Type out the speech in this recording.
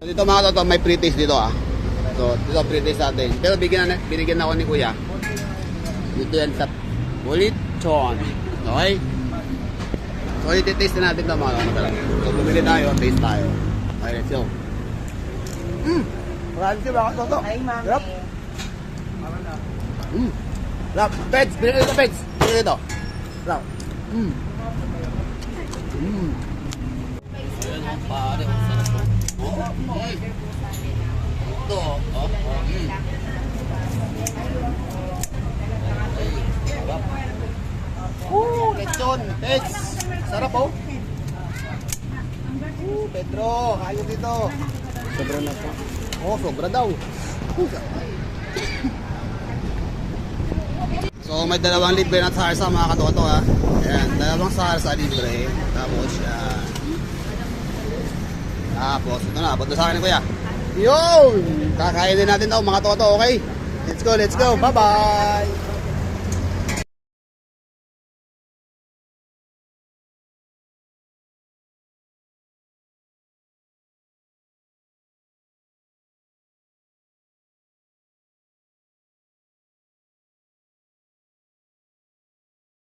Dito mga toto, may pre-taste dito ah. So, dito pre-taste natin. Pero binigyan ako ni Kuya. Dito yan sa Bulitson. Okay? So, iti-taste na natin ito mga toto. So, bumili tayo, taste tayo. Okay, let's go. Crunchy mga toto. Ay, mami. Yup. Rap, Peds, binili ito Peds. Binili ito. Rap. Ayan ang pare, ang sarap po. Ito, lechon, Peds. Sarap po. Pedro, kayo dito. Sobra na po. Sobra daw. So may dalawang libre na sarsa mga katoto ha. Ayan, dalawang sarsa libre. Tapos ito na, punta sa akin ni Kuya. Yun! Kakainin natin daw mga toto, okay? Let's go, let's go. Bye-bye!